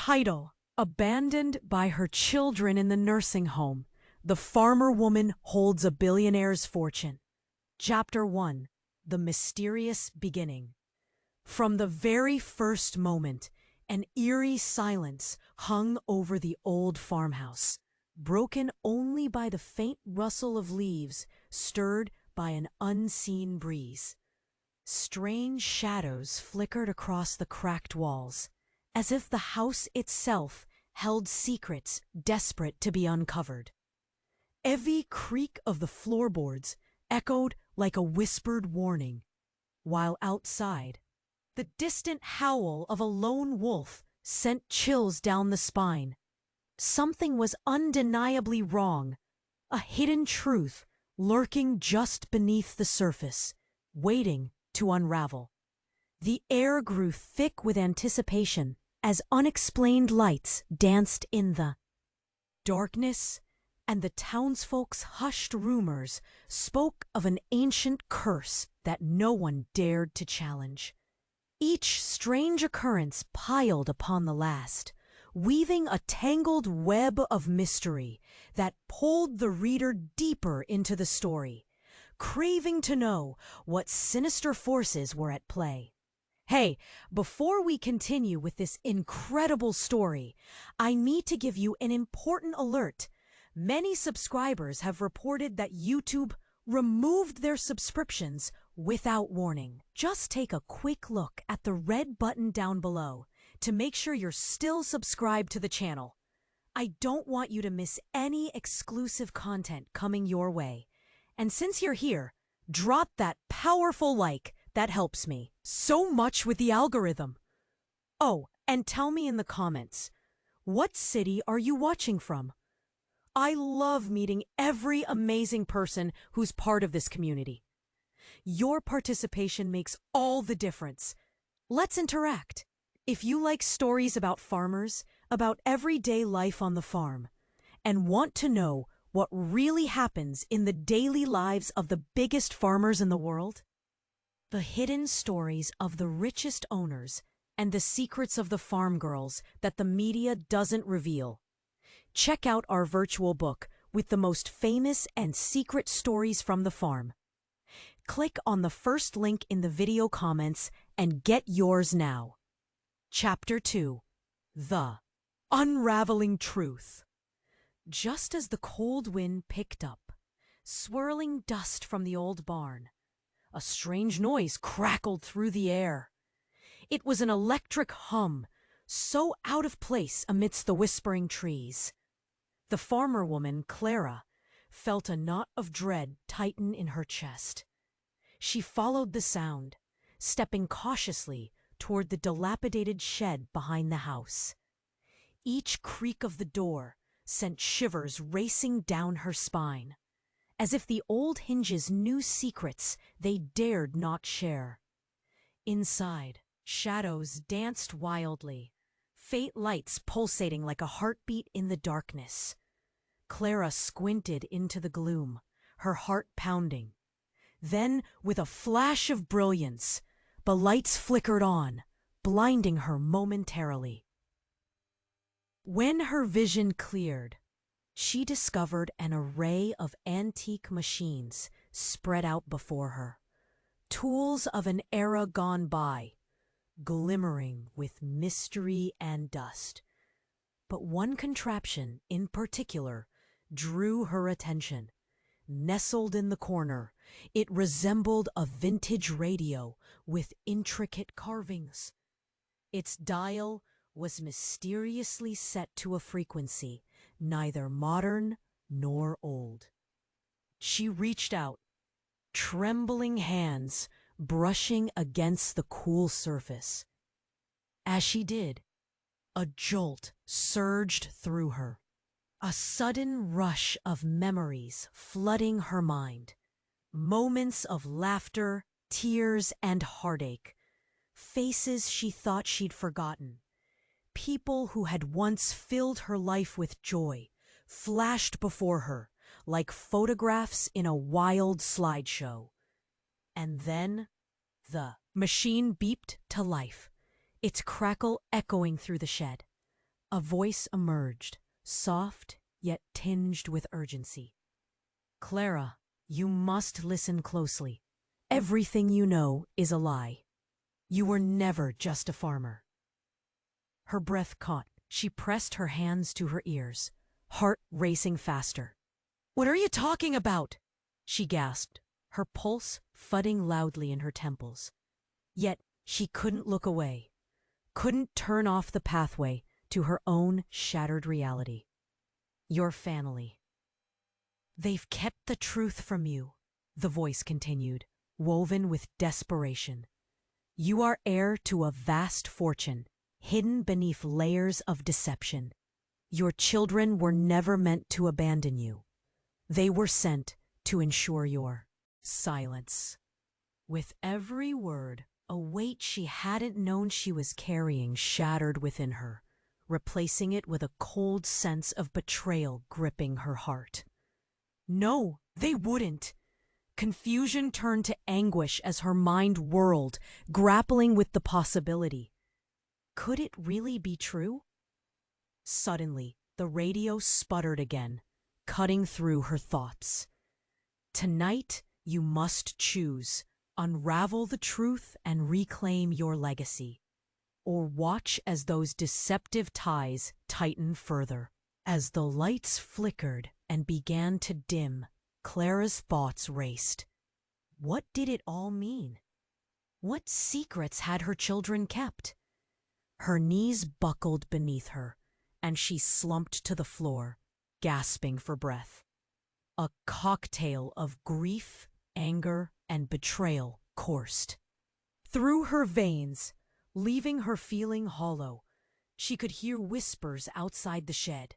Title: Abandoned by her children in the nursing home, the farmer woman holds a billionaire's fortune. Chapter 1: The Mysterious Beginning. From the very first moment, an eerie silence hung over the old farmhouse, broken only by the faint rustle of leaves stirred by an unseen breeze. Strange shadows flickered across the cracked walls, as if the house itself held secrets desperate to be uncovered. Every creak of the floorboards echoed like a whispered warning, while outside, the distant howl of a lone wolf sent chills down the spine. Something was undeniably wrong, a hidden truth lurking just beneath the surface, waiting to unravel. The air grew thick with anticipation as unexplained lights danced in the darkness, and the townsfolk's hushed rumors spoke of an ancient curse that no one dared to challenge. Each strange occurrence piled upon the last, weaving a tangled web of mystery that pulled the reader deeper into the story, craving to know what sinister forces were at play. Hey, before we continue with this incredible story, I need to give you an important alert. Many subscribers have reported that YouTube removed their subscriptions without warning. Just take a quick look at the red button down below to make sure you're still subscribed to the channel. I don't want you to miss any exclusive content coming your way. And since you're here, drop that powerful like. That helps me so much with the algorithm. Oh, and tell me in the comments, what city are you watching from? I love meeting every amazing person who's part of this community. Your participation makes all the difference. Let's interact. If you like stories about farmers, about everyday life on the farm, and want to know what really happens in the daily lives of the biggest farmers in the world, the hidden stories of the richest owners, and the secrets of the farm girls that the media doesn't reveal, check out our virtual book with the most famous and secret stories from the farm. Click on the first link in the video comments and get yours now. Chapter 2: The Unraveling Truth. Just as the cold wind picked up, swirling dust from the old barn, a strange noise crackled through the air. It was an electric hum, so out of place amidst the whispering trees. The farmer woman, Clara, felt a knot of dread tighten in her chest. She followed the sound, stepping cautiously toward the dilapidated shed behind the house. Each creak of the door sent shivers racing down her spine, as if the old hinges knew secrets they dared not share. Inside, shadows danced wildly, faint lights pulsating like a heartbeat in the darkness. Clara squinted into the gloom, her heart pounding. Then, with a flash of brilliance, the lights flickered on, blinding her momentarily. When her vision cleared, she discovered an array of antique machines spread out before her, tools of an era gone by, glimmering with mystery and dust. But one contraption in particular drew her attention. Nestled in the corner, it resembled a vintage radio with intricate carvings. Its dial was mysteriously set to a frequency neither modern nor old. She reached out, trembling hands brushing against the cool surface. As she did, a jolt surged through her, a sudden rush of memories flooding her mind. Moments of laughter, tears, and heartache. Faces she thought she'd forgotten. People who had once filled her life with joy flashed before her like photographs in a wild slideshow. And then the machine beeped to life, its crackle echoing through the shed. A voice emerged, soft yet tinged with urgency. Clara, you must listen closely. Everything you know is a lie. You were never just a farmer. Her breath caught. She pressed her hands to her ears, heart racing faster. What are you talking about? She gasped, her pulse thudding loudly in her temples. Yet she couldn't look away, couldn't turn off the pathway to her own shattered reality. Your family. They've kept the truth from you, the voice continued, woven with desperation. You are heir to a vast fortune, hidden beneath layers of deception. Your children were never meant to abandon you. They were sent to ensure your silence. With every word, a weight she hadn't known she was carrying shattered within her, replacing it with a cold sense of betrayal gripping her heart. No, they wouldn't. Confusion turned to anguish as her mind whirled, grappling with the possibility. Could it really be true? Suddenly, the radio sputtered again, cutting through her thoughts. Tonight, you must choose. Unravel the truth and reclaim your legacy. Or watch as those deceptive ties tighten further. As the lights flickered and began to dim, Clara's thoughts raced. What did it all mean? What secrets had her children kept? Her knees buckled beneath her, and she slumped to the floor, gasping for breath. A cocktail of grief, anger, and betrayal coursed through her veins, leaving her feeling hollow. She could hear whispers outside the shed,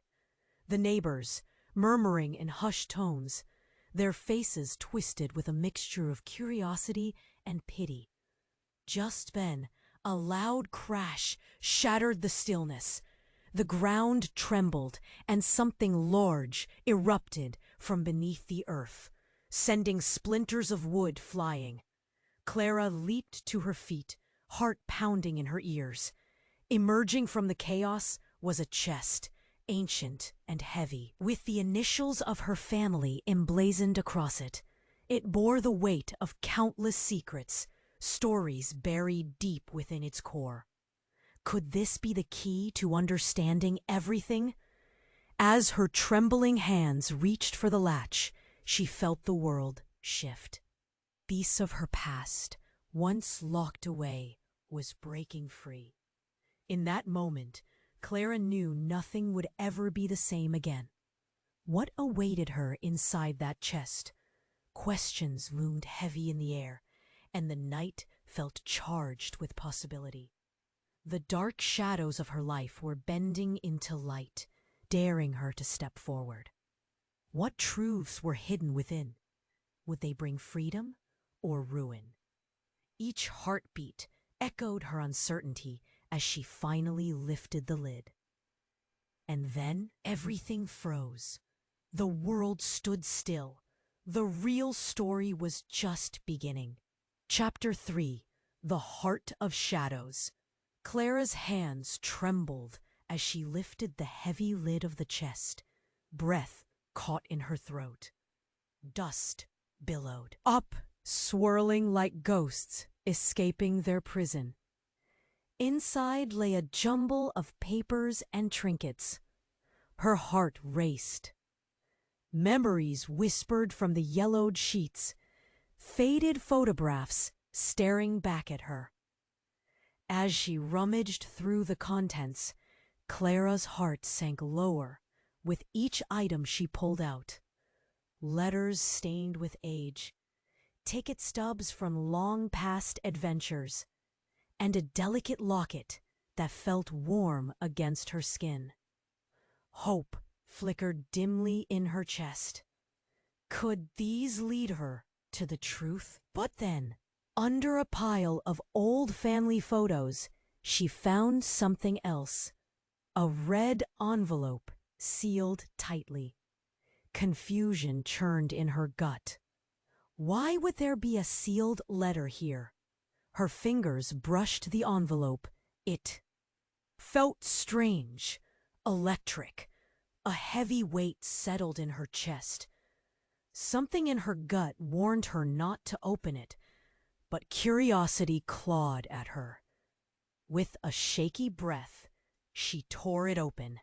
the neighbors murmuring in hushed tones, their faces twisted with a mixture of curiosity and pity. Just then, a loud crash shattered the stillness. The ground trembled, and something large erupted from beneath the earth, sending splinters of wood flying. Clara leaped to her feet, heart pounding in her ears. Emerging from the chaos was a chest, ancient and heavy, with the initials of her family emblazoned across it. It bore the weight of countless secrets, stories buried deep within its core. Could this be the key to understanding everything? As her trembling hands reached for the latch, she felt the world shift. The piece of her past, once locked away, was breaking free. In that moment, Clara knew nothing would ever be the same again. What awaited her inside that chest? Questions loomed heavy in the air, and the night felt charged with possibility. The dark shadows of her life were bending into light, daring her to step forward. What truths were hidden within? Would they bring freedom or ruin? Each heartbeat echoed her uncertainty as she finally lifted the lid. And then everything froze. The world stood still. The real story was just beginning. Chapter 3: The Heart of Shadows. Clara's hands trembled as she lifted the heavy lid of the chest. Breath caught in her throat. Dust billowed up, swirling like ghosts escaping their prison. Inside lay a jumble of papers and trinkets. Her heart raced. Memories whispered from the yellowed sheets, faded photographs staring back at her. As she rummaged through the contents, Clara's heart sank lower with each item she pulled out. Letters stained with age, ticket stubs from long-past adventures, and a delicate locket that felt warm against her skin. Hope flickered dimly in her chest. Could these lead her to the truth? But then, under a pile of old family photos, she found something else. A red envelope sealed tightly. Confusion churned in her gut. Why would there be a sealed letter here? Her fingers brushed the envelope. It felt strange, electric. A heavy weight settled in her chest. Something in her gut warned her not to open it, but curiosity clawed at her. With a shaky breath, she tore it open.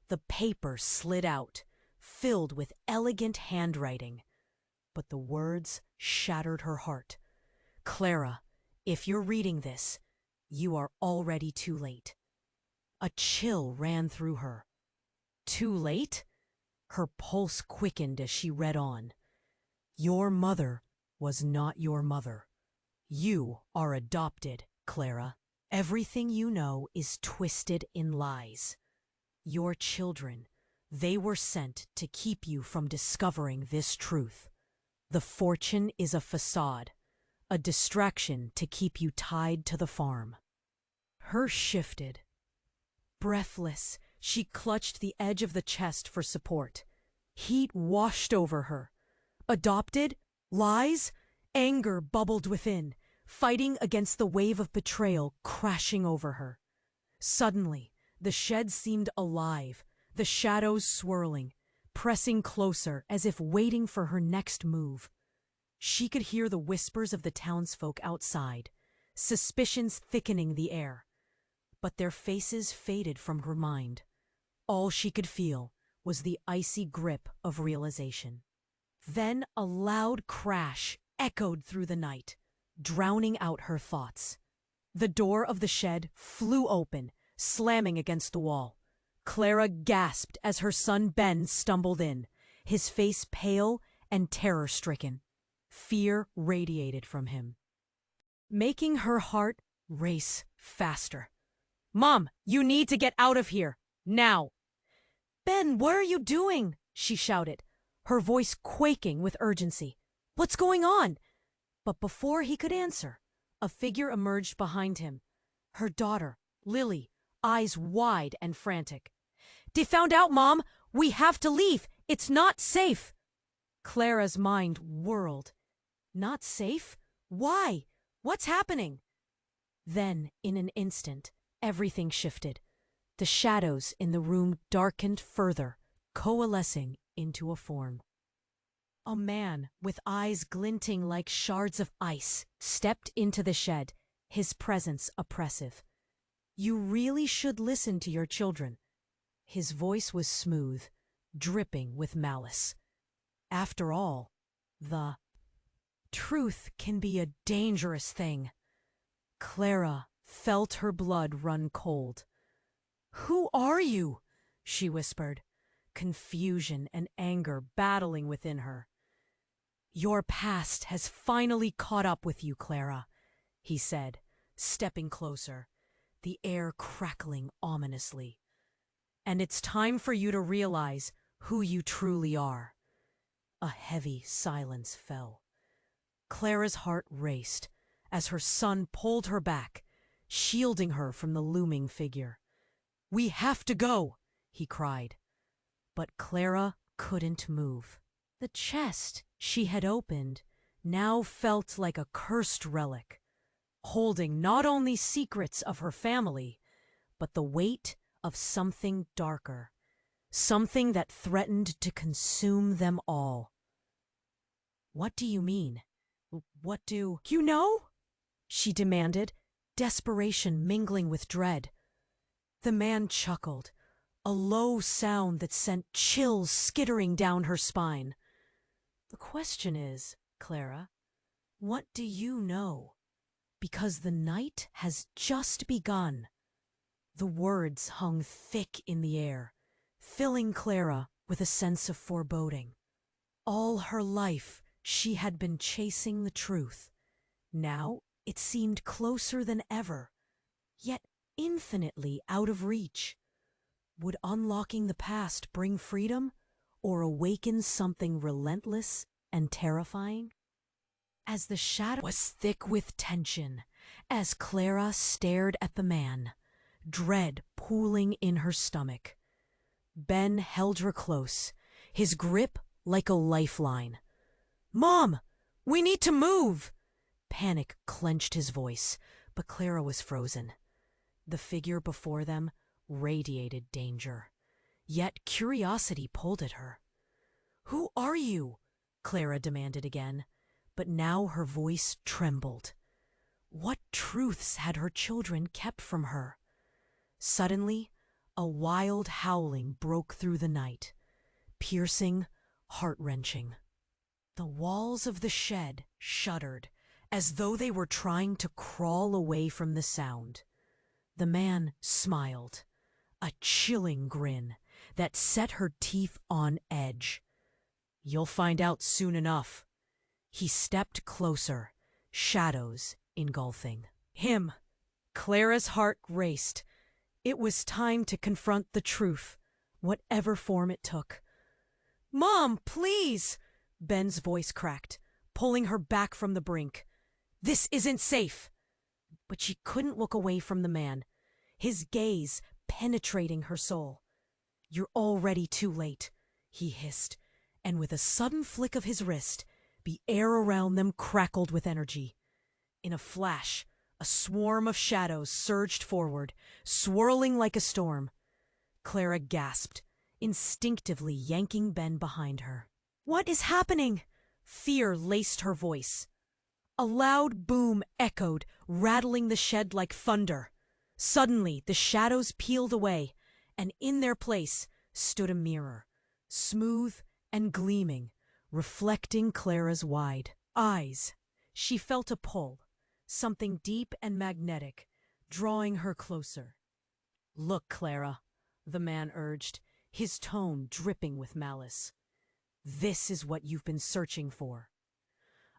The paper slid out, filled with elegant handwriting, but the words shattered her heart. Clara, if you're reading this, you are already too late. A chill ran through her. Too late? Her pulse quickened as she read on. Your mother was not your mother. You are adopted, Clara. Everything you know is twisted in lies. Your children, they were sent to keep you from discovering this truth. The fortune is a facade, a distraction to keep you tied to the farm. Her shifted. Breathless, she clutched the edge of the chest for support. Heat washed over her. Adopted? Lies? Anger bubbled within, fighting against the wave of betrayal crashing over her. Suddenly, the shed seemed alive, the shadows swirling, pressing closer as if waiting for her next move. She could hear the whispers of the townsfolk outside, suspicions thickening the air. But their faces faded from her mind. All she could feel was the icy grip of realization. Then a loud crash echoed through the night, drowning out her thoughts. The door of the shed flew open, slamming against the wall. Clara gasped as her son Ben stumbled in, his face pale and terror-stricken. Fear radiated from him, making her heart race faster. "Mom, you need to get out of here, now!" "Ben, what are you doing?" she shouted, her voice quaking with urgency. "What's going on?" But before he could answer, a figure emerged behind him. Her daughter, Lily, eyes wide and frantic. "They found out, Mom! We have to leave! It's not safe!" Clara's mind whirled. Not safe? Why? What's happening? Then, in an instant, everything shifted. The shadows in the room darkened further, coalescing into a form. A man, with eyes glinting like shards of ice, stepped into the shed, his presence oppressive. "You really should listen to your children." His voice was smooth, dripping with malice. After all, the truth can be a dangerous thing. Clara felt her blood run cold. "Who are you?" she whispered, confusion and anger battling within her. "Your past has finally caught up with you, Clara," he said, stepping closer, the air crackling ominously. "And it's time for you to realize who you truly are." A heavy silence fell. Clara's heart raced as her son pulled her back, shielding her from the looming figure. "We have to go," he cried. But Clara couldn't move. The chest she had opened now felt like a cursed relic, holding not only secrets of her family, but the weight of something darker, something that threatened to consume them all. "What do you mean? What do you know?" she demanded, desperation mingling with dread. The man chuckled, a low sound that sent chills skittering down her spine. "The question is, Clara, what do you know? Because the night has just begun." The words hung thick in the air, filling Clara with a sense of foreboding. All her life she had been chasing the truth. Now it seemed closer than ever, yet infinitely out of reach. Would unlocking the past bring freedom, or awaken something relentless and terrifying? As the shadow was thick with tension, as Clara stared at the man, dread pooling in her stomach. Ben held her close, his grip like a lifeline. "Mom, we need to move!" Panic clenched his voice, but Clara was frozen. The figure before them radiated danger. Yet curiosity pulled at her. "Who are you?" Clara demanded again, but now her voice trembled. What truths had her children kept from her? Suddenly, a wild howling broke through the night, piercing, heart-wrenching. The walls of the shed shuddered, as though they were trying to crawl away from the sound. The man smiled, a chilling grin that set her teeth on edge. "You'll find out soon enough." He stepped closer, shadows engulfing him. Clara's heart raced. It was time to confront the truth, whatever form it took. "Mom, please!" Ben's voice cracked, pulling her back from the brink. "This isn't safe." But she couldn't look away from the man, his gaze penetrating her soul. "You're already too late," he hissed, and with a sudden flick of his wrist, the air around them crackled with energy. In a flash, a swarm of shadows surged forward, swirling like a storm. Clara gasped, instinctively yanking Ben behind her. "What is happening?" Fear laced her voice. A loud boom echoed, rattling the shed like thunder. Suddenly, the shadows peeled away, and in their place stood a mirror, smooth and gleaming, reflecting Clara's wide eyes. She felt a pull, something deep and magnetic, drawing her closer. "Look, Clara," the man urged, his tone dripping with malice. "This is what you've been searching for."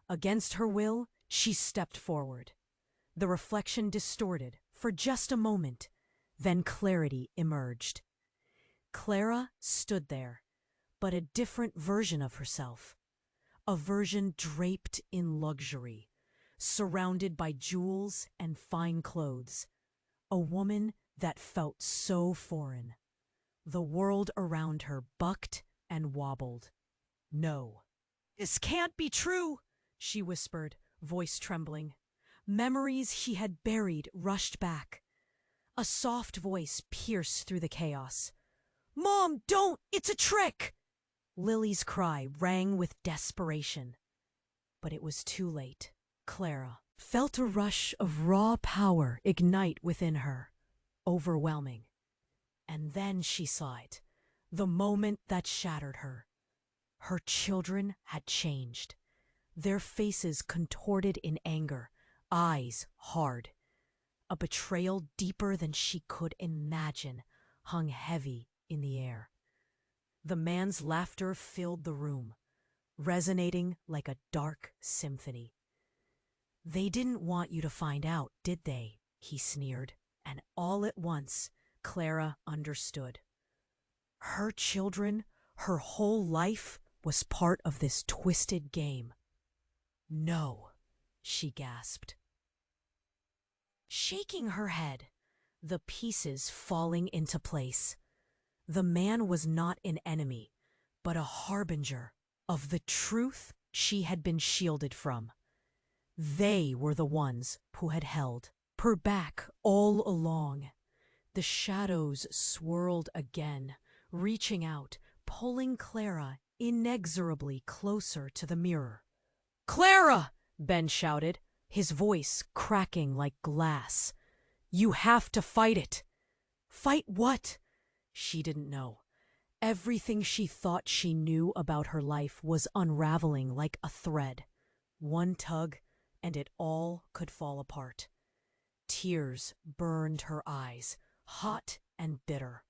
Against her will, she stepped forward. The reflection distorted for just a moment, then clarity emerged. Clara stood there, but a different version of herself. A version draped in luxury, surrounded by jewels and fine clothes. A woman that felt so foreign. The world around her bucked and wobbled. "No, this can't be true," she whispered, voice trembling. Memories she had buried rushed back. A soft voice pierced through the chaos. "Mom, don't! It's a trick!" Lily's cry rang with desperation. But it was too late. Clara felt a rush of raw power ignite within her, overwhelming. And then she saw it, the moment that shattered her. Her children had changed, their faces contorted in anger, eyes hard. A betrayal deeper than she could imagine hung heavy in the air. The man's laughter filled the room, resonating like a dark symphony. "They didn't want you to find out, did they?" he sneered, and all at once Clara understood. Her children, her whole life, was part of this twisted game. "No," she gasped. Shaking her head, the pieces falling into place. The man was not an enemy, but a harbinger of the truth she had been shielded from. They were the ones who had held her back all along. The shadows swirled again, reaching out, pulling Clara inexorably closer to the mirror. "Clara!" Ben shouted, his voice cracking like glass. "You have to fight it." Fight what? She didn't know. Everything she thought she knew about her life was unraveling like a thread. One tug, and it all could fall apart. Tears burned her eyes, hot and bitter.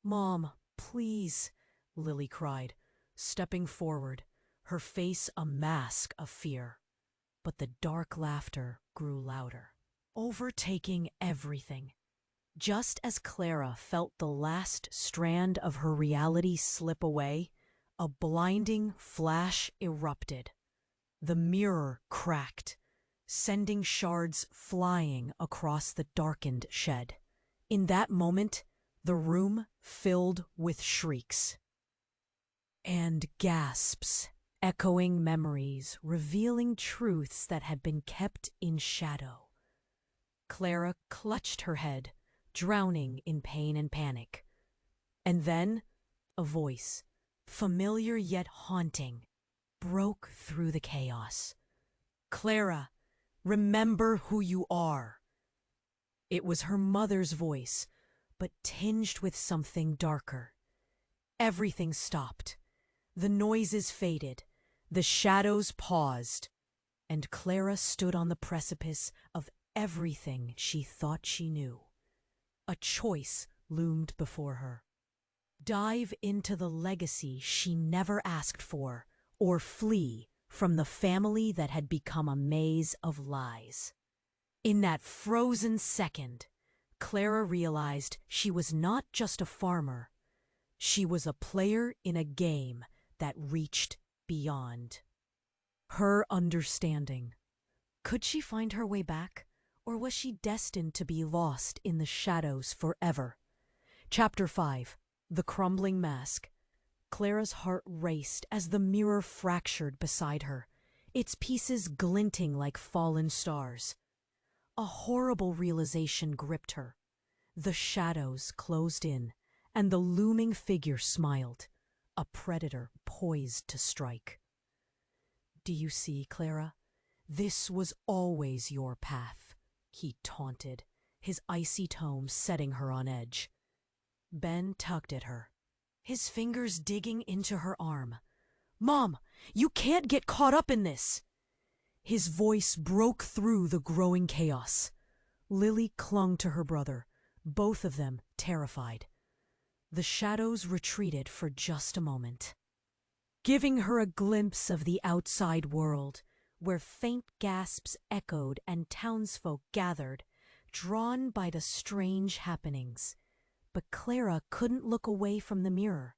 "Mom, please," Lily cried, stepping forward, her face a mask of fear. But the dark laughter grew louder, overtaking everything. Just as Clara felt the last strand of her reality slip away, a blinding flash erupted. The mirror cracked, sending shards flying across the darkened shed. In that moment, the room filled with shrieks and gasps, echoing memories, revealing truths that had been kept in shadow. Clara clutched her head, drowning in pain and panic. And then a voice, familiar yet haunting, broke through the chaos. "Clara, remember who you are." It was her mother's voice, but tinged with something darker. Everything stopped. The noises faded. The shadows paused. And Clara stood on the precipice of everything she thought she knew. A choice loomed before her. Dive into the legacy she never asked for, or flee from the family that had become a maze of lies. In that frozen second, Clara realized she was not just a farmer. She was a player in a game that reached beyond her understanding. Could she find her way back, or was she destined to be lost in the shadows forever? Chapter 5. The Crumbling Mask. Clara's heart raced as the mirror fractured beside her, its pieces glinting like fallen stars. A horrible realization gripped her. The shadows closed in, and the looming figure smiled, a predator poised to strike. "Do you see, Clara? This was always your path," he taunted, his icy tone setting her on edge. Ben tugged at her, his fingers digging into her arm. "Mom, you can't get caught up in this!" His voice broke through the growing chaos. Lily clung to her brother, both of them terrified. The shadows retreated for just a moment, giving her a glimpse of the outside world, where faint gasps echoed and townsfolk gathered, drawn by the strange happenings. But Clara couldn't look away from the mirror,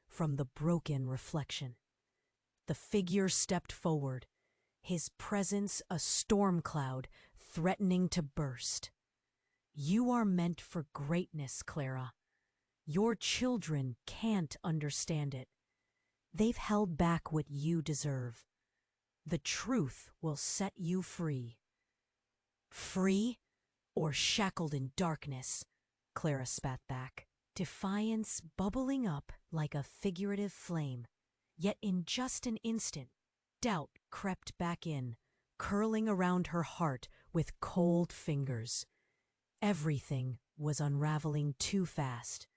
from the broken reflection. The figure stepped forward, his presence a storm cloud threatening to burst. "You are meant for greatness, Clara. Your children can't understand it. They've held back what you deserve. The truth will set you free." "Free or shackled in darkness?" Clara spat back, defiance bubbling up like a figurative flame. Yet in just an instant, doubt crept back in, curling around her heart with cold fingers. Everything was unraveling too fast.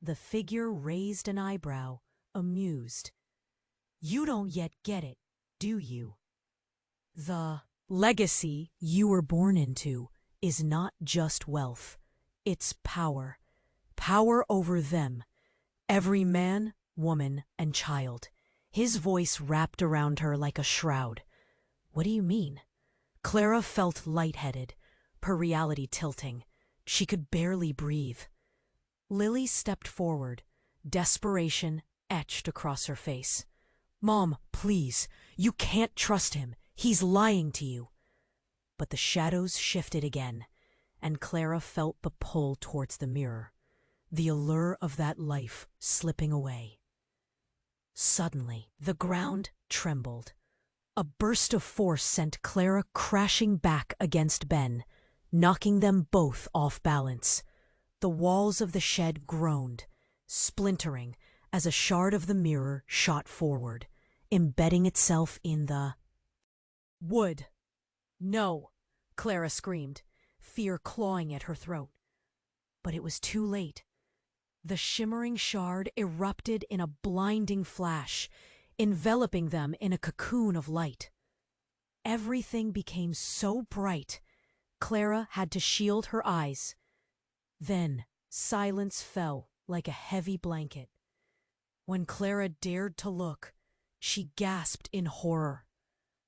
The figure raised an eyebrow, amused. "You don't yet get it, do you? The legacy you were born into is not just wealth. It's power. Power over them. Every man, woman, and child." His voice wrapped around her like a shroud. "What do you mean?" Clara felt lightheaded, her reality tilting. She could barely breathe. Lily stepped forward, desperation etched across her face. "Mom, please, you can't trust him. He's lying to you." But the shadows shifted again, and Clara felt the pull towards the mirror, the allure of that life slipping away. Suddenly, the ground trembled. A burst of force sent Clara crashing back against Ben, knocking them both off balance. The walls of the shed groaned, splintering as a shard of the mirror shot forward, embedding itself in the wood. "No!" Clara screamed, fear clawing at her throat. But it was too late. The shimmering shard erupted in a blinding flash, enveloping them in a cocoon of light. Everything became so bright, Clara had to shield her eyes. Then silence fell like a heavy blanket. When Clara dared to look, she gasped in horror.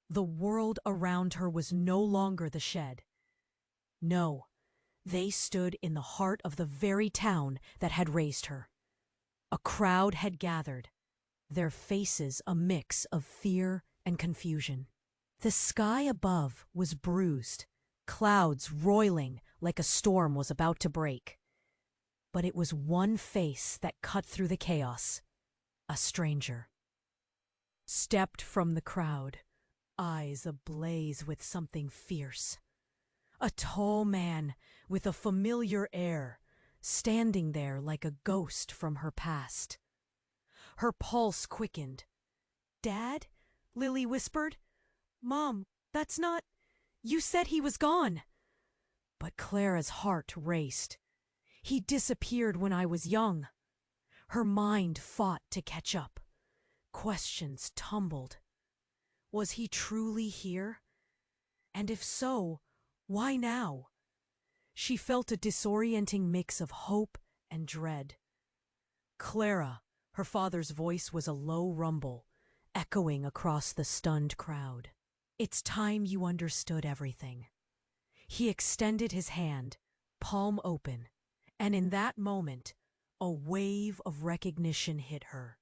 The world around her was no longer the shed. No, they stood in the heart of the very town that had raised her. A crowd had gathered, their faces a mix of fear and confusion. The sky above was bruised, clouds roiling like a storm was about to break. But it was one face that cut through the chaos. A stranger stepped from the crowd, eyes ablaze with something fierce. A tall man with a familiar air, standing there like a ghost from her past. Her pulse quickened. "Dad?" Lily whispered. "Mom, that's not... You said he was gone." But Clara's heart raced. "He disappeared when I was young." Her mind fought to catch up. Questions tumbled. Was he truly here? And if so, why now? She felt a disorienting mix of hope and dread. "Clara," her father's voice was a low rumble, echoing across the stunned crowd. "It's time you understood everything." He extended his hand, palm open, and in that moment, a wave of recognition hit her.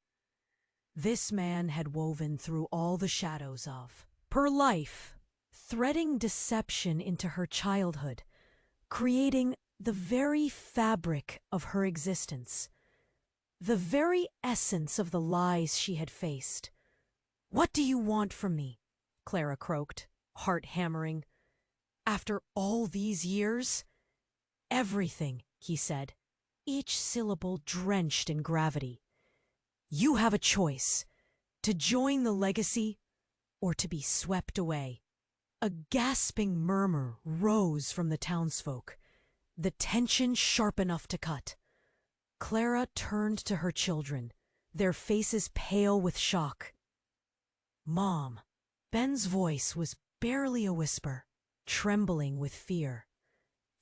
This man had woven through all the shadows of her life, threading deception into her childhood, creating the very fabric of her existence, the very essence of the lies she had faced. "What do you want from me?" Clara croaked, heart hammering. "After all these years?" "Everything," he said, each syllable drenched in gravity. "You have a choice, to join the legacy or to be swept away." A gasping murmur rose from the townsfolk, the tension sharp enough to cut. Clara turned to her children, their faces pale with shock. "Mom." Ben's voice was barely a whisper, trembling with fear.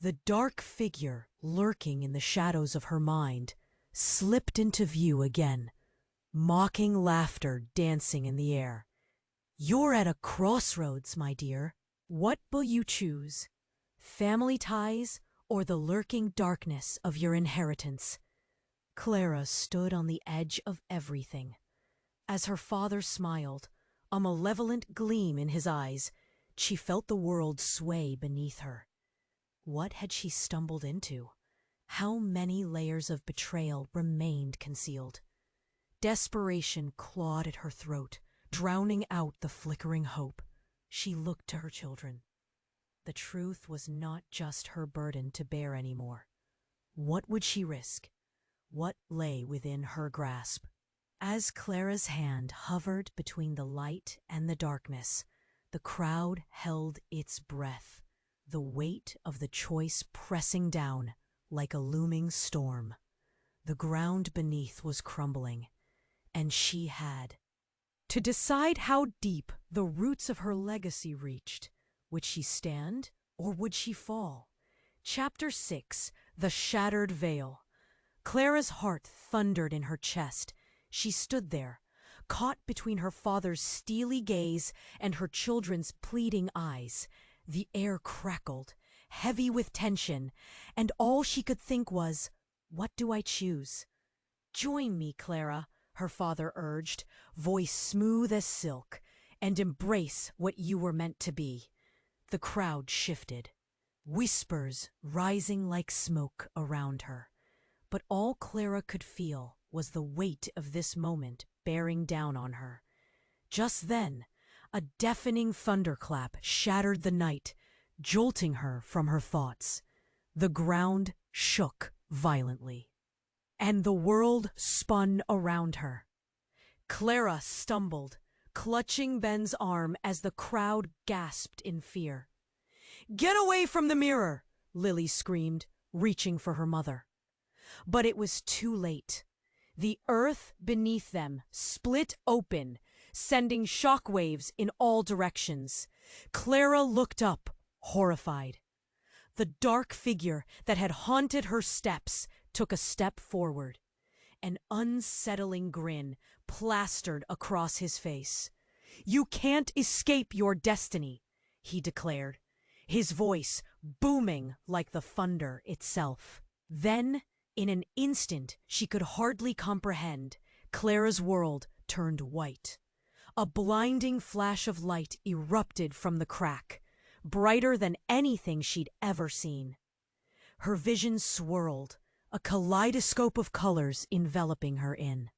The dark figure lurking in the shadows of her mind slipped into view again, mocking laughter dancing in the air. "You're at a crossroads, my dear. What will you choose? Family ties or the lurking darkness of your inheritance?" Clara stood on the edge of everything. As her father smiled, a malevolent gleam in his eyes, she felt the world sway beneath her. What had she stumbled into? How many layers of betrayal remained concealed? Desperation clawed at her throat, drowning out the flickering hope. She looked to her children. The truth was not just her burden to bear anymore. What would she risk? What lay within her grasp? As Clara's hand hovered between the light and the darkness, the crowd held its breath, the weight of the choice pressing down like a looming storm. The ground beneath was crumbling, and she had to decide how deep the roots of her legacy reached. Would she stand or would she fall? Chapter 6: The Shattered Veil. Clara's heart thundered in her chest. She stood there, caught between her father's steely gaze and her children's pleading eyes. The air crackled, heavy with tension, and all she could think was, "What do I choose?" "Join me, Clara," her father urged, voice smooth as silk, "and embrace what you were meant to be." The crowd shifted, whispers rising like smoke around her. But all Clara could feel was the weight of this moment bearing down on her. Just then, a deafening thunderclap shattered the night, jolting her from her thoughts. The ground shook violently, and the world spun around her. Clara stumbled, clutching Ben's arm as the crowd gasped in fear. "Get away from the mirror!" Lily screamed, reaching for her mother. But it was too late. The earth beneath them split open, sending shockwaves in all directions. Clara looked up, horrified. The dark figure that had haunted her steps took a step forward. An unsettling grin plastered across his face. "You can't escape your destiny," he declared, his voice booming like the thunder itself. Then, in an instant she could hardly comprehend, Clara's world turned white. A blinding flash of light erupted from the crack, brighter than anything she'd ever seen. Her vision swirled, a kaleidoscope of colors enveloping her in.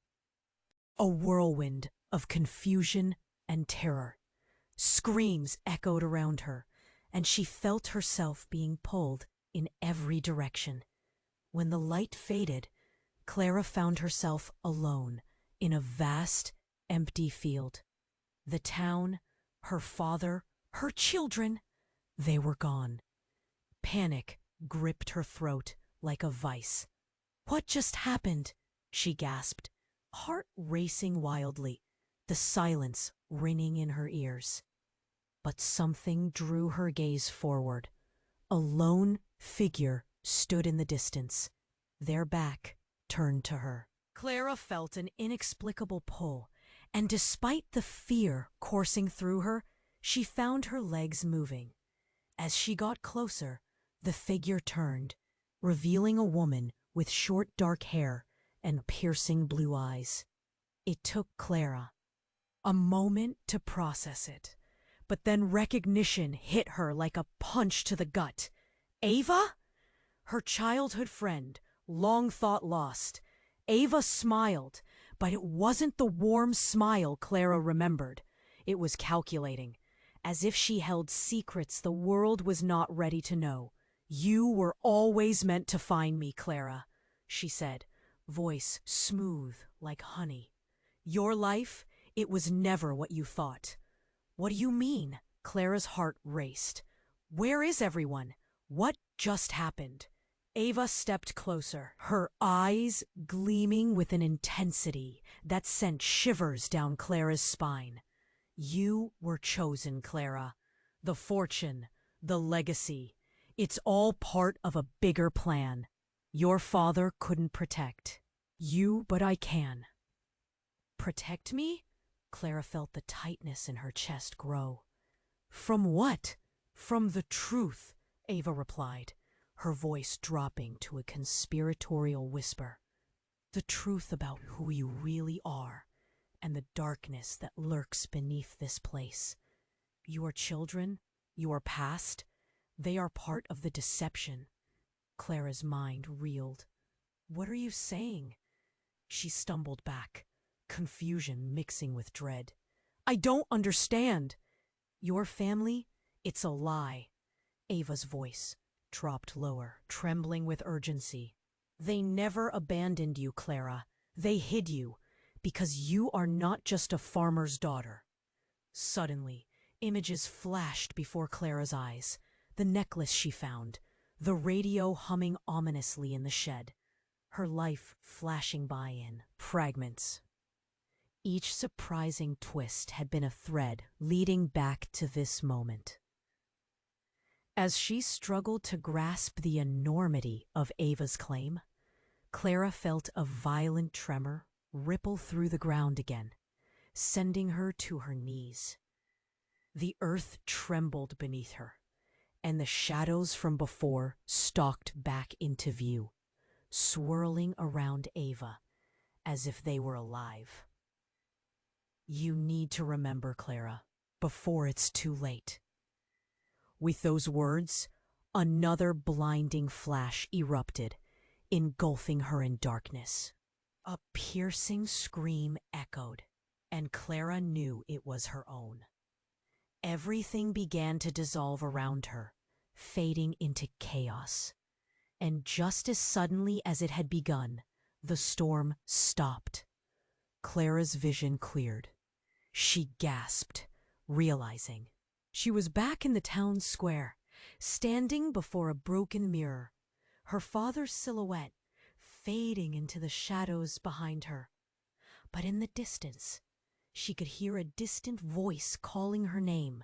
A whirlwind of confusion and terror. Screams echoed around her, and she felt herself being pulled in every direction. When the light faded, Clara found herself alone in a vast, empty field. The town, her father, her children, they were gone. Panic gripped her throat like a vice. "What just happened?" she gasped, heart racing wildly, the silence ringing in her ears. But something drew her gaze forward. A lone figure stood in the distance, their back turned to her. Clara felt an inexplicable pull, and despite the fear coursing through her, she found her legs moving. As she got closer, the figure turned, revealing a woman with short dark hair and piercing blue eyes. It took Clara a moment to process it, but then recognition hit her like a punch to the gut. Ava? Her childhood friend, long thought lost. Ava smiled, but it wasn't the warm smile Clara remembered. It was calculating, as if she held secrets the world was not ready to know. "You were always meant to find me, Clara," she said, voice smooth like honey. "Your life, it was never what you thought." "What do you mean?" Clara's heart raced. "Where is everyone? What just happened?" Ava stepped closer, her eyes gleaming with an intensity that sent shivers down Clara's spine. "You were chosen, Clara. The fortune, the legacy, it's all part of a bigger plan. Your father couldn't protect you, but I can." "Protect me?" Clara felt the tightness in her chest grow. "From what?" "From the truth," Ava replied, her voice dropping to a conspiratorial whisper. "The truth about who you really are and the darkness that lurks beneath this place. Your children, your past, they are part of the deception." Clara's mind reeled. "What are you saying?" She stumbled back, confusion mixing with dread. "I don't understand." "Your family, it's a lie." Ava's voice dropped lower, trembling with urgency. "They never abandoned you, Clara. They hid you, because you are not just a farmer's daughter." Suddenly, images flashed before Clara's eyes. The necklace she found, the radio humming ominously in the shed, her life flashing by in fragments. Each surprising twist had been a thread leading back to this moment. As she struggled to grasp the enormity of Ava's claim, Clara felt a violent tremor ripple through the ground again, sending her to her knees. The earth trembled beneath her, and the shadows from before stalked back into view, swirling around Ava as if they were alive. "You need to remember, Clara, before it's too late." With those words, another blinding flash erupted, engulfing her in darkness. A piercing scream echoed, and Clara knew it was her own. Everything began to dissolve around her, fading into chaos. And just as suddenly as it had begun, the storm stopped. Clara's vision cleared. She gasped, realizing she was back in the town square, standing before a broken mirror, her father's silhouette fading into the shadows behind her. But in the distance, she could hear a distant voice calling her name,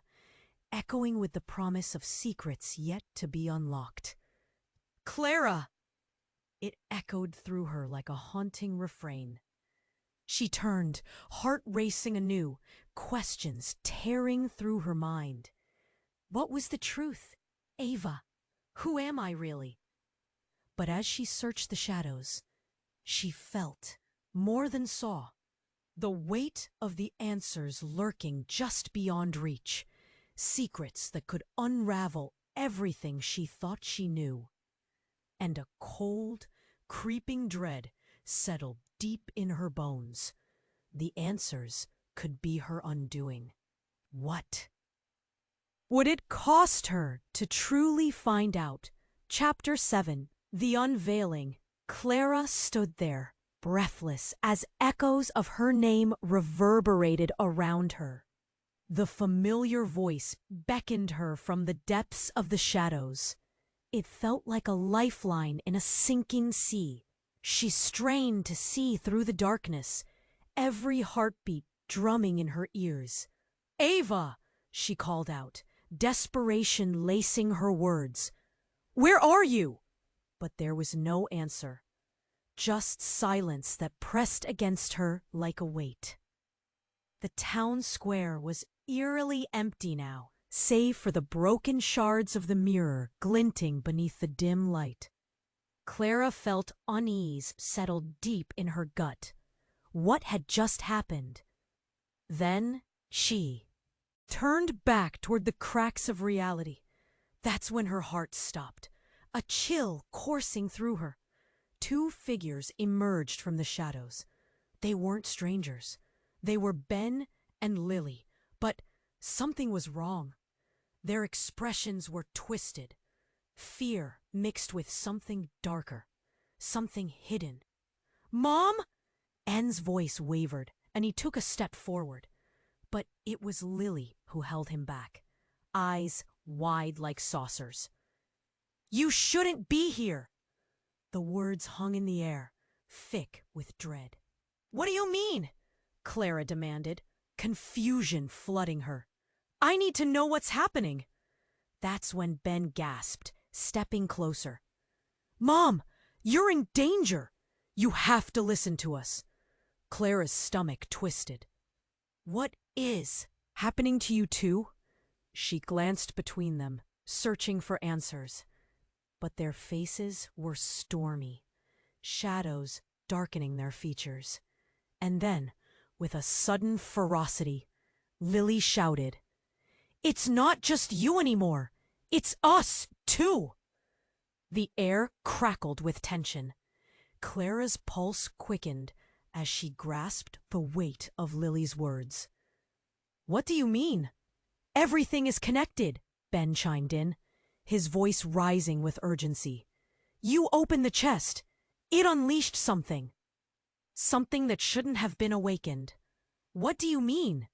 echoing with the promise of secrets yet to be unlocked. "Clara!" It echoed through her like a haunting refrain. She turned, heart racing anew, questions tearing through her mind. What was the truth? Ava, who am I really? But as she searched the shadows, she felt, more than saw, the weight of the answers lurking just beyond reach, secrets that could unravel everything she thought she knew. And a cold, creeping dread settled deep in her bones. The answers could be her undoing. What would it cost her to truly find out? Chapter 7. The Unveiling. Clara stood there, breathless as echoes of her name reverberated around her. The familiar voice beckoned her from the depths of the shadows. It felt like a lifeline in a sinking sea. She strained to see through the darkness, every heartbeat drumming in her ears. "Ava!" she called out, desperation lacing her words. "Where are you?" But there was no answer, just silence that pressed against her like a weight. The town square was eerily empty now, save for the broken shards of the mirror glinting beneath the dim light. Clara felt unease settle deep in her gut. What had just happened? Then she turned back toward the cracks of reality. That's when her heart stopped, a chill coursing through her. Two figures emerged from the shadows. They weren't strangers. They were Ben and Lily, but something was wrong. Their expressions were twisted. Fear mixed with something darker, something hidden. "Mom!" Anne's voice wavered, and he took a step forward. But it was Lily who held him back, eyes wide like saucers. "You shouldn't be here!" The words hung in the air, thick with dread. "What do you mean?" Clara demanded, confusion flooding her. "I need to know what's happening." That's when Ben gasped, stepping closer. "Mom, you're in danger! You have to listen to us." Clara's stomach twisted. "What is happening to you too?" She glanced between them, searching for answers. But their faces were stormy, shadows darkening their features. And then, with a sudden ferocity, Lily shouted, "It's not just you anymore! It's us, too!" The air crackled with tension. Clara's pulse quickened as she grasped the weight of Lily's words. "What do you mean?" "Everything is connected," Ben chimed in, his voice rising with urgency. "You opened the chest. It unleashed something. Something that shouldn't have been awakened." "What do you mean?"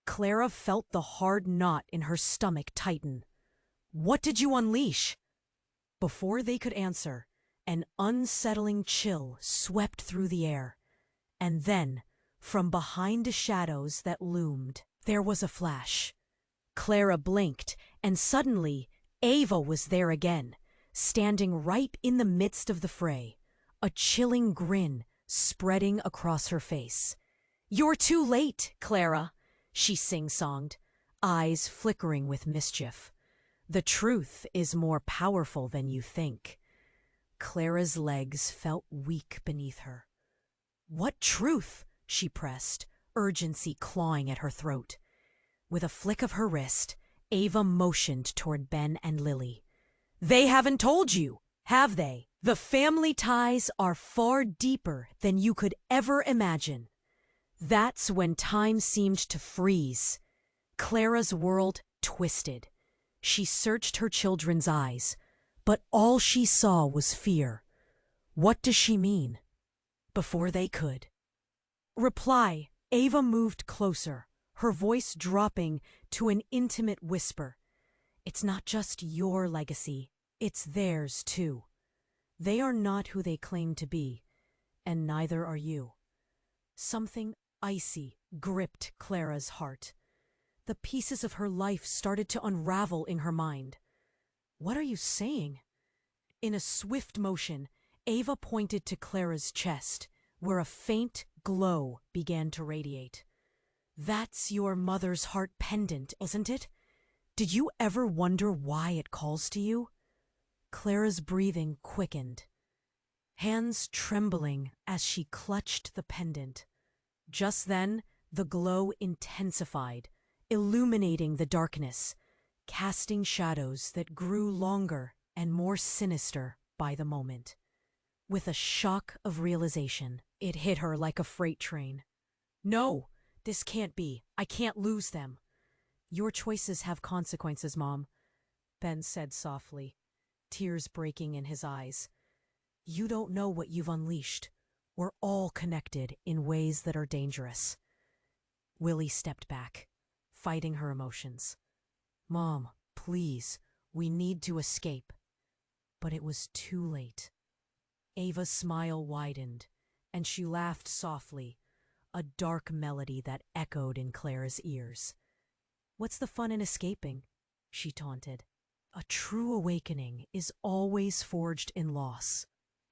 Clara felt the hard knot in her stomach tighten. "What did you unleash?" Before they could answer, an unsettling chill swept through the air. And then, from behind the shadows that loomed, there was a flash. Clara blinked, and suddenly, Ava was there again, standing right in the midst of the fray, a chilling grin spreading across her face. "You're too late, Clara," she sing-songed, eyes flickering with mischief. "The truth is more powerful than you think." Clara's legs felt weak beneath her. "What truth?" she pressed, urgency clawing at her throat. With a flick of her wrist, Ava motioned toward Ben and Lily. "They haven't told you, have they? The family ties are far deeper than you could ever imagine." That's when time seemed to freeze. Clara's world twisted. She searched her children's eyes, but all she saw was fear. What does she mean? Before they could reply, Ava moved closer, her voice dropping to an intimate whisper. "It's not just your legacy, it's theirs too. They are not who they claim to be, and neither are you." Something icy gripped Clara's heart. The pieces of her life started to unravel in her mind. "What are you saying?" In a swift motion, Ava pointed to Clara's chest, where a faint glow began to radiate. "That's your mother's heart pendant, isn't it? Did you ever wonder why it calls to you?" Clara's breathing quickened, hands trembling as she clutched the pendant. Just then, the glow intensified, illuminating the darkness, casting shadows that grew longer and more sinister by the moment. With a shock of realization, it hit her like a freight train. "No, this can't be. I can't lose them." "Your choices have consequences, Mom," Ben said softly, tears breaking in his eyes. "You don't know what you've unleashed, We're all connected in ways that are dangerous. Willie stepped back, fighting her emotions. Mom, please, we need to escape. But it was too late. Ava's smile widened, and she laughed softly, a dark melody that echoed in Clara's ears. What's the fun in escaping? She taunted. A true awakening is always forged in loss.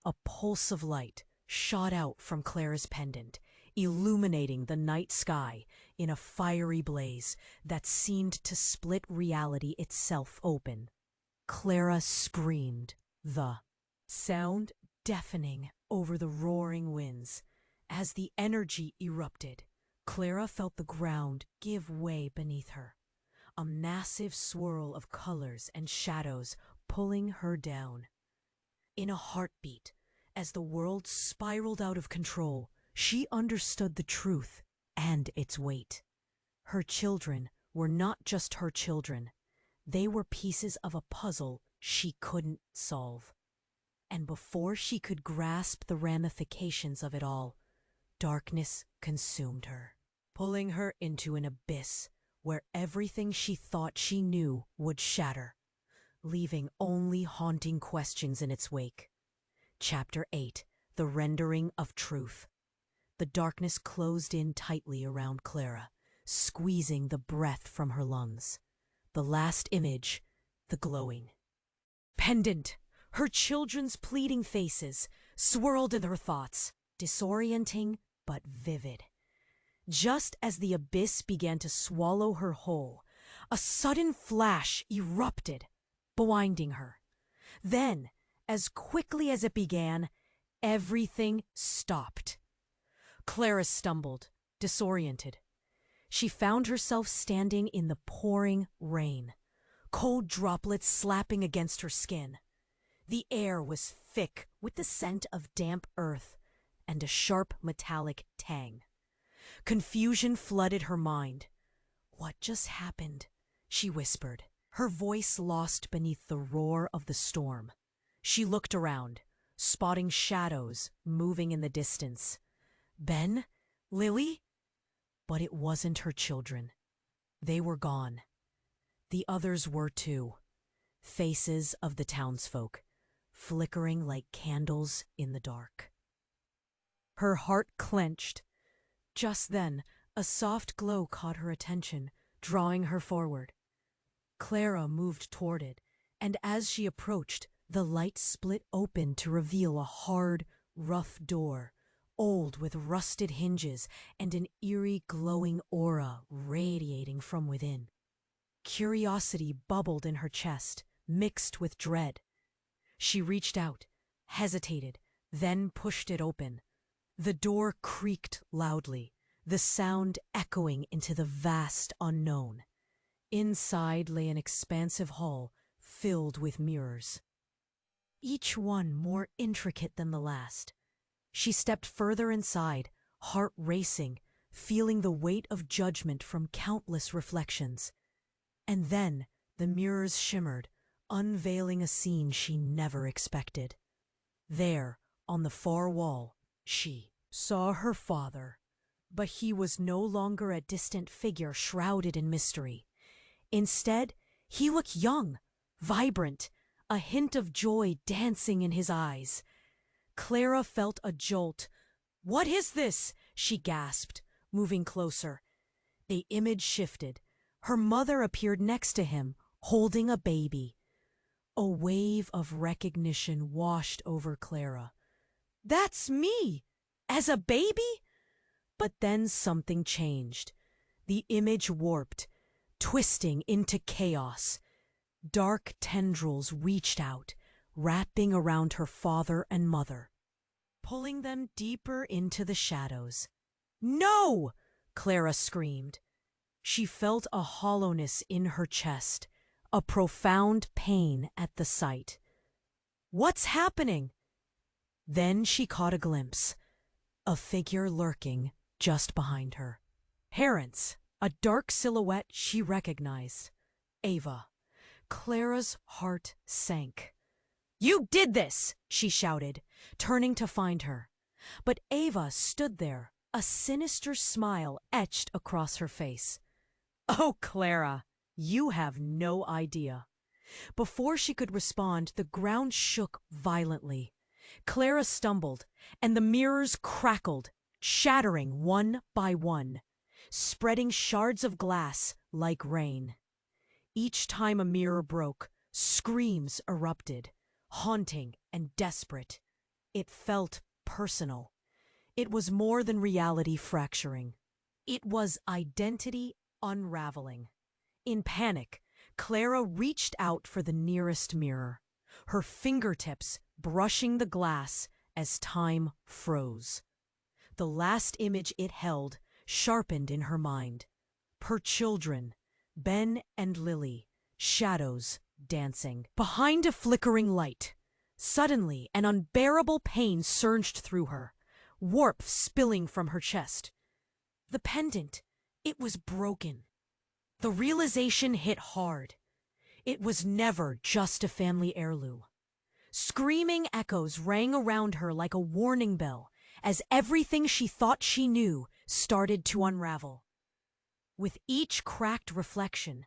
A pulse of light shot out from Clara's pendant, illuminating the night sky in a fiery blaze that seemed to split reality itself open. Clara screamed, the sound deafening over the roaring winds. As the energy erupted, Clara felt the ground give way beneath her, a massive swirl of colors and shadows pulling her down. In a heartbeat, as the world spiraled out of control, she understood the truth and its weight. Her children were not just her children. They were pieces of a puzzle she couldn't solve. And before she could grasp the ramifications of it all, darkness consumed her, pulling her into an abyss where everything she thought she knew would shatter, leaving only haunting questions in its wake. Chapter 8: The Rendering of Truth. The darkness closed in tightly around Clara, squeezing the breath from her lungs. The last image, the glowing pendant, her children's pleading faces, swirled in her thoughts, disorienting but vivid. Just as the abyss began to swallow her whole, a sudden flash erupted, blinding her. Then, as quickly as it began, everything stopped. Clara stumbled, disoriented. She found herself standing in the pouring rain, cold droplets slapping against her skin. The air was thick with the scent of damp earth and a sharp metallic tang. Confusion flooded her mind. What just happened? She whispered, her voice lost beneath the roar of the storm. She looked around, spotting shadows moving in the distance. Ben? Lily? But it wasn't her children. They were gone. The others were too. Faces of the townsfolk, flickering like candles in the dark. Her heart clenched. Just then, a soft glow caught her attention, drawing her forward. Clara moved toward it, and as she approached, the light split open to reveal a hard, rough door, old with rusted hinges and an eerie glowing aura radiating from within. Curiosity bubbled in her chest, mixed with dread. She reached out, hesitated, then pushed it open. The door creaked loudly, the sound echoing into the vast unknown. Inside lay an expansive hall filled with mirrors, each one more intricate than the last. She stepped further inside, heart racing, feeling the weight of judgment from countless reflections. And then the mirrors shimmered, unveiling a scene she never expected. There, on the far wall, she saw her father, but he was no longer a distant figure shrouded in mystery. Instead, he looked young, vibrant, a hint of joy dancing in his eyes. Clara felt a jolt. "What is this?" she gasped, moving closer. The image shifted. Her mother appeared next to him, holding a baby. A wave of recognition washed over Clara. "That's me! As a baby?" But then something changed. The image warped, twisting into chaos. Dark tendrils reached out, wrapping around her father and mother, pulling them deeper into the shadows. "No!" Clara screamed. She felt a hollowness in her chest, a profound pain at the sight. "What's happening?" Then she caught a glimpse, a figure lurking just behind her. Parents, a dark silhouette she recognized. Ava. Clara's heart sank. "You did this!" she shouted, turning to find her. But Ava stood there, a sinister smile etched across her face. "Oh, Clara, you have no idea." Before she could respond, the ground shook violently. Clara stumbled, and the mirrors crackled, shattering one by one, spreading shards of glass like rain. Each time a mirror broke, screams erupted, haunting and desperate. It felt personal. It was more than reality fracturing. It was identity unraveling. In panic, Clara reached out for the nearest mirror, her fingertips brushing the glass as time froze. The last image it held sharpened in her mind. Her children, Ben and Lily, shadows dancing. Behind a flickering light, suddenly an unbearable pain surged through her, warmth spilling from her chest. The pendant, it was broken. The realization hit hard. It was never just a family heirloom. Screaming echoes rang around her like a warning bell as everything she thought she knew started to unravel. With each cracked reflection,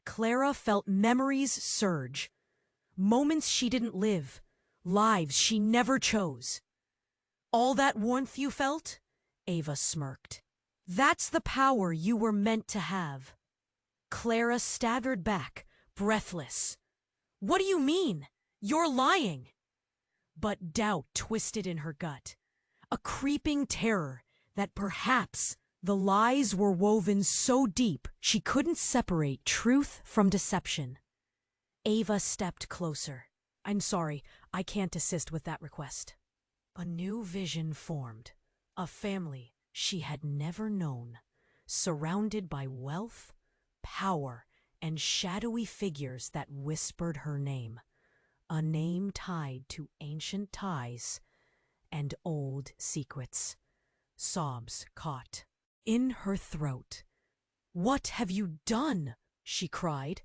Clara felt memories surge. Moments she didn't live, lives she never chose. "All that warmth you felt?" Ava smirked. "That's the power you were meant to have." Clara staggered back, breathless. "What do you mean? You're lying!" But doubt twisted in her gut, a creeping terror that perhaps the lies were woven so deep she couldn't separate truth from deception. Ava stepped closer. "I'm sorry, I can't assist with that request." A new vision formed, a family she had never known, surrounded by wealth, power, and shadowy figures that whispered her name, a name tied to ancient ties and old secrets. Sobs caught in her throat. "What have you done?" she cried.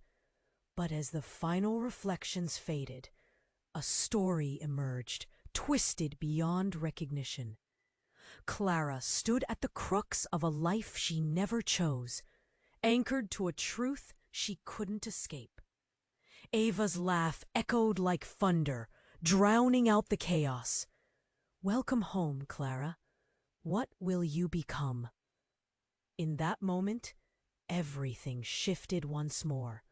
But as the final reflections faded, a story emerged, twisted beyond recognition. Clara stood at the crux of a life she never chose, anchored to a truth she couldn't escape. Ava's laugh echoed like thunder, drowning out the chaos. "Welcome home, Clara. What will you become?" In that moment, everything shifted once more,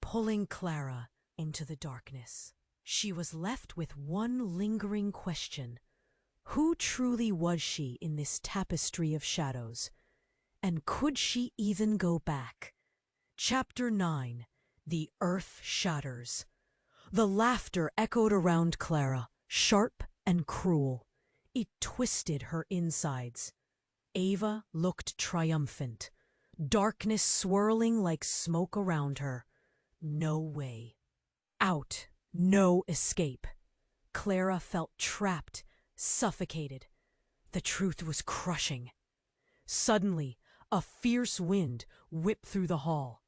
pulling Clara into the darkness. She was left with one lingering question. Who truly was she in this tapestry of shadows? And could she even go back? Chapter 9. The Earth Shatters. The laughter echoed around Clara, sharp and cruel. It twisted her insides. Ava looked triumphant, darkness swirling like smoke around her. No way out, no escape. Clara felt trapped, suffocated. The truth was crushing. Suddenly, a fierce wind whipped through the hall.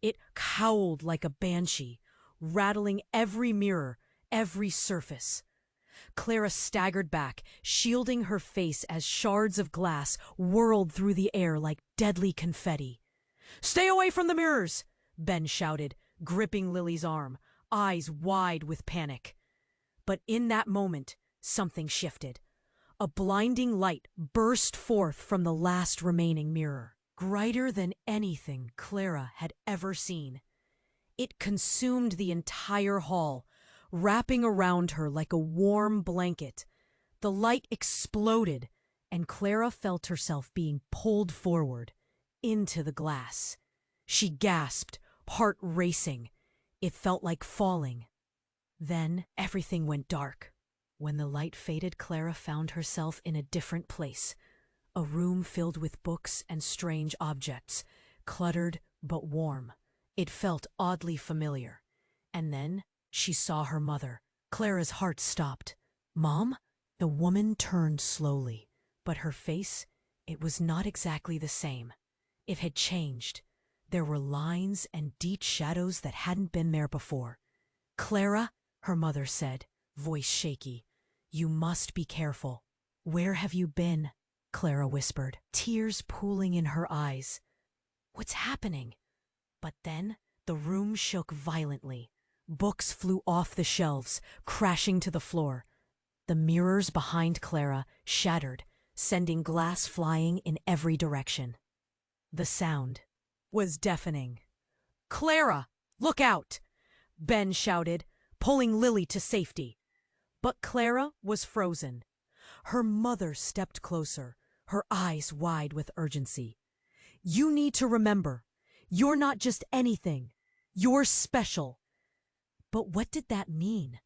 It howled like a banshee, rattling every mirror, every surface. Clara staggered back, shielding her face as shards of glass whirled through the air like deadly confetti. "Stay away from the mirrors!" Ben shouted, gripping Lily's arm, eyes wide with panic. But in that moment, something shifted. A blinding light burst forth from the last remaining mirror, brighter than anything Clara had ever seen. It consumed the entire hall, wrapping around her like a warm blanket. The light exploded, and Clara felt herself being pulled forward, into the glass. She gasped, heart racing. It felt like falling. Then everything went dark. When the light faded, Clara found herself in a different place. A room filled with books and strange objects, cluttered but warm. It felt oddly familiar. And then she saw her mother. Clara's heart stopped. "Mom?" The woman turned slowly, but her face, it was not exactly the same. It had changed. There were lines and deep shadows that hadn't been there before. "Clara," her mother said, voice shaky, "you must be careful." "Where have you been?" Clara whispered, tears pooling in her eyes. "What's happening?" But then the room shook violently. Books flew off the shelves, crashing to the floor. The mirrors behind Clara shattered, sending glass flying in every direction. The sound was deafening. "Clara, look out!" Ben shouted, pulling Lily to safety. But Clara was frozen. Her mother stepped closer, her eyes wide with urgency. "You need to remember, you're not just anything. You're special." But what did that mean?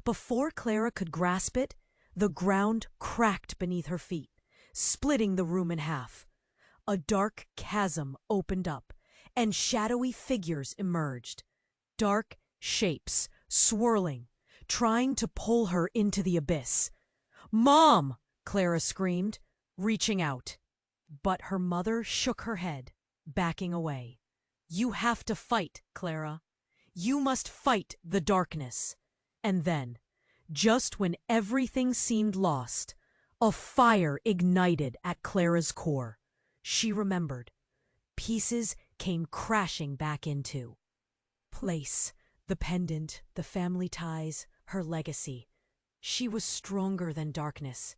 Before Clara could grasp it, the ground cracked beneath her feet, splitting the room in half. A dark chasm opened up, and shadowy figures emerged. Dark shapes, swirling, trying to pull her into the abyss. "Mom!" Clara screamed, reaching out. But her mother shook her head, backing away. "You have to fight, Clara. You must fight the darkness." And then, just when everything seemed lost, a fire ignited at Clara's core. She remembered. Pieces came crashing back into place. The pendant, the family ties, her legacy. She was stronger than darkness.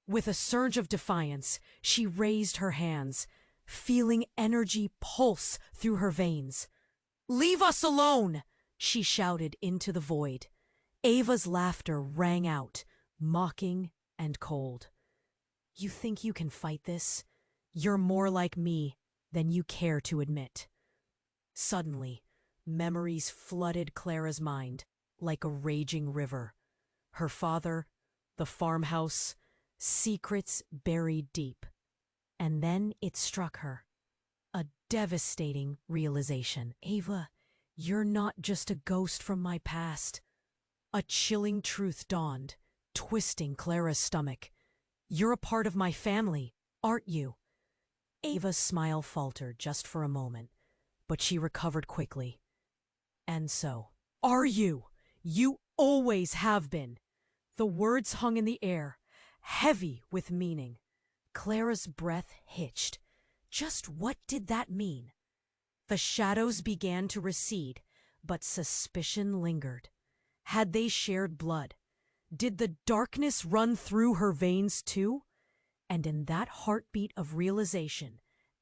With a surge of defiance, she raised her hands, feeling energy pulse through her veins. "Leave us alone!" she shouted into the void. Ava's laughter rang out, mocking and cold. "You think you can fight this? You're more like me than you care to admit." Suddenly, memories flooded Clara's mind like a raging river. Her father, the farmhouse, secrets buried deep. And then it struck her. A devastating realization. "Ava, you're not just a ghost from my past." A chilling truth dawned, twisting Clara's stomach. "You're a part of my family, aren't you?" Ava's smile faltered just for a moment, but she recovered quickly. "And so, are you? You always have been." The words hung in the air, heavy with meaning. Clara's breath hitched. Just what did that mean? The shadows began to recede, but suspicion lingered. Had they shared blood? Did the darkness run through her veins too? And in that heartbeat of realization,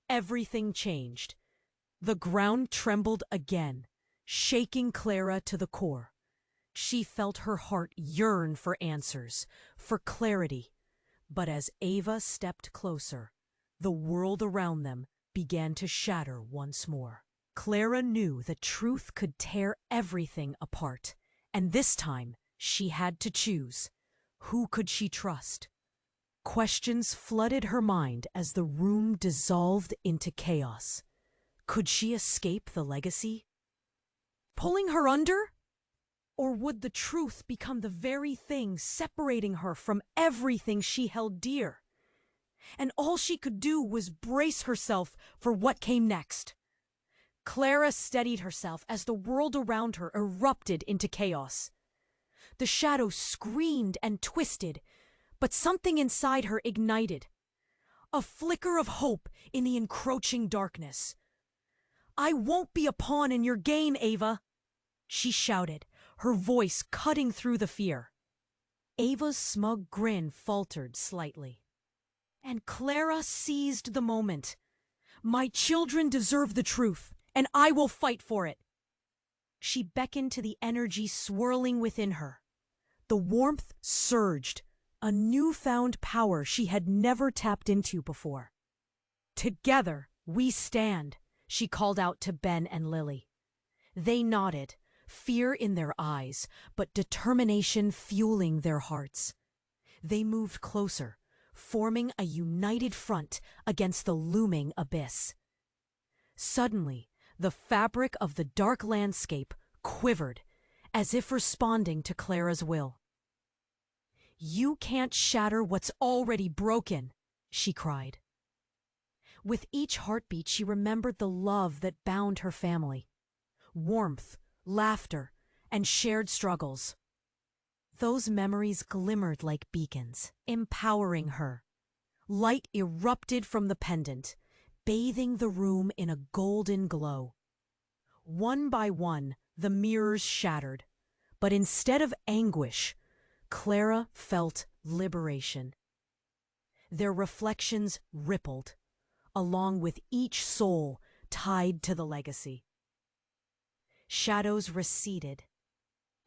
everything changed. The ground trembled again, shaking Clara to the core. She felt her heart yearn for answers, for clarity. But as Ava stepped closer, the world around them began to shatter once more. Clara knew the truth could tear everything apart, and this time she had to choose. Who could she trust? Questions flooded her mind as the room dissolved into chaos. Could she escape the legacy? Pulling her under? Or would the truth become the very thing separating her from everything she held dear? And all she could do was brace herself for what came next. Clara steadied herself as the world around her erupted into chaos. The shadows screamed and twisted, but something inside her ignited. A flicker of hope in the encroaching darkness. "I won't be a pawn in your game, Ava!" she shouted, her voice cutting through the fear. Ava's smug grin faltered slightly. And Clara seized the moment. "My children deserve the truth, and I will fight for it." She beckoned to the energy swirling within her. The warmth surged, a newfound power she had never tapped into before. "Together we stand," she called out to Ben and Lily. They nodded, fear in their eyes, but determination fueling their hearts. They moved closer, forming a united front against the looming abyss. Suddenly, the fabric of the dark landscape quivered, as if responding to Clara's will. "You can't shatter what's already broken," she cried. With each heartbeat, she remembered the love that bound her family. Warmth, laughter, and shared struggles. Those memories glimmered like beacons, empowering her. Light erupted from the pendant, bathing the room in a golden glow. One by one, the mirrors shattered, but instead of anguish, Clara felt liberation. Their reflections rippled, along with each soul tied to the legacy. Shadows receded,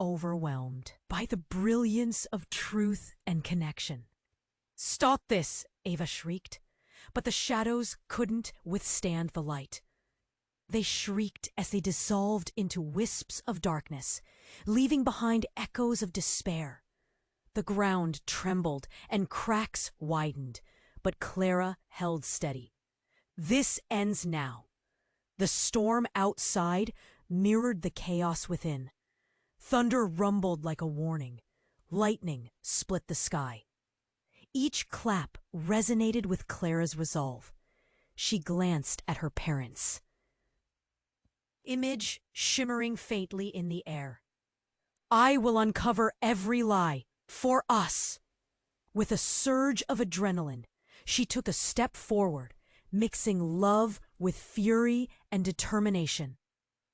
overwhelmed by the brilliance of truth and connection. "Stop this!" Ava shrieked, but the shadows couldn't withstand the light. They shrieked as they dissolved into wisps of darkness, leaving behind echoes of despair. The ground trembled and cracks widened, but Clara held steady. This ends now. The storm outside mirrored the chaos within. Thunder rumbled like a warning. Lightning split the sky. Each clap resonated with Clara's resolve. She glanced at her parents. Image shimmering faintly in the air. "I will uncover every lie, for us." With a surge of adrenaline, she took a step forward, mixing love with fury and determination.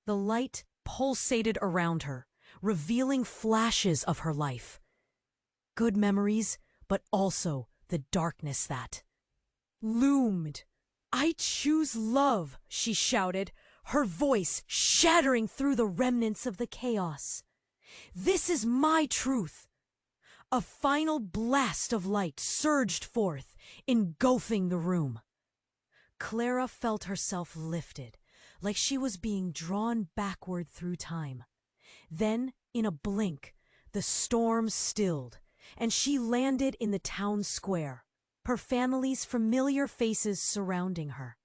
The light pulsated around her, revealing flashes of her life. Good memories, but also the darkness that loomed. "I choose love," she shouted, her voice shattering through the remnants of the chaos. "This is my truth." A final blast of light surged forth, engulfing the room. Clara felt herself lifted, like she was being drawn backward through time. Then, in a blink, the storm stilled, and she landed in the town square, her family's familiar faces surrounding her.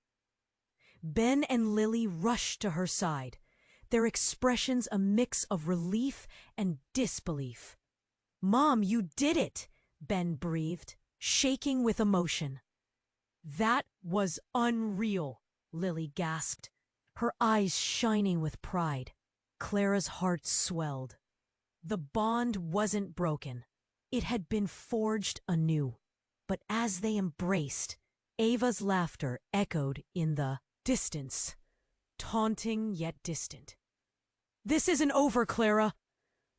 Ben and Lily rushed to her side, their expressions a mix of relief and disbelief. "Mom, you did it!" Ben breathed, shaking with emotion. "That was unreal," Lily gasped, her eyes shining with pride. Clara's heart swelled. The bond wasn't broken. It had been forged anew. But as they embraced, Ava's laughter echoed in the distance, taunting yet distant. "This isn't over, Clara.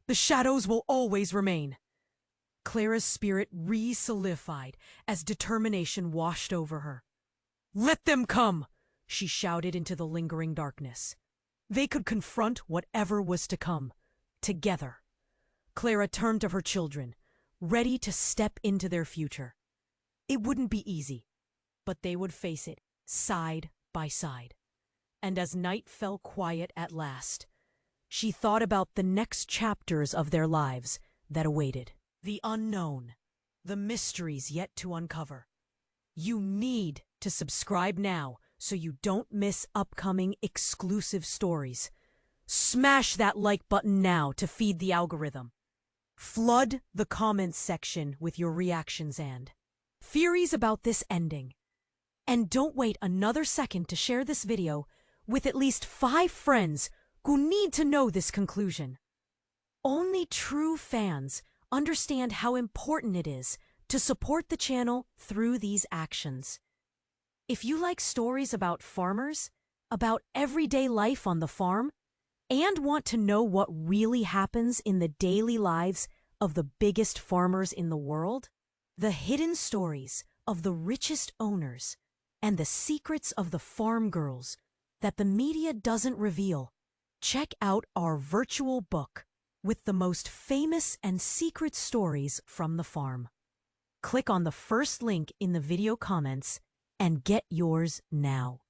The shadows will always remain." Clara's spirit re-solidified as determination washed over her. "Let them come!" she shouted into the lingering darkness. They could confront whatever was to come, together. Clara turned to her children, ready to step into their future. It wouldn't be easy, but they would face it side by side. And as night fell quiet at last, she thought about the next chapters of their lives that awaited. The unknown, the mysteries yet to uncover. You need to subscribe now so you don't miss upcoming exclusive stories. Smash that like button now to feed the algorithm. Flood the comments section with your reactions and theories about this ending. And don't wait another second to share this video with at least 5 friends who need to know this conclusion. Only true fans understand how important it is to support the channel through these actions. If you like stories about farmers, about everyday life on the farm, and want to know what really happens in the daily lives of the biggest farmers in the world, the hidden stories of the richest owners, and the secrets of the farm girls that the media doesn't reveal, check out our virtual book with the most famous and secret stories from the farm. Click on the first link in the video comments and get yours now.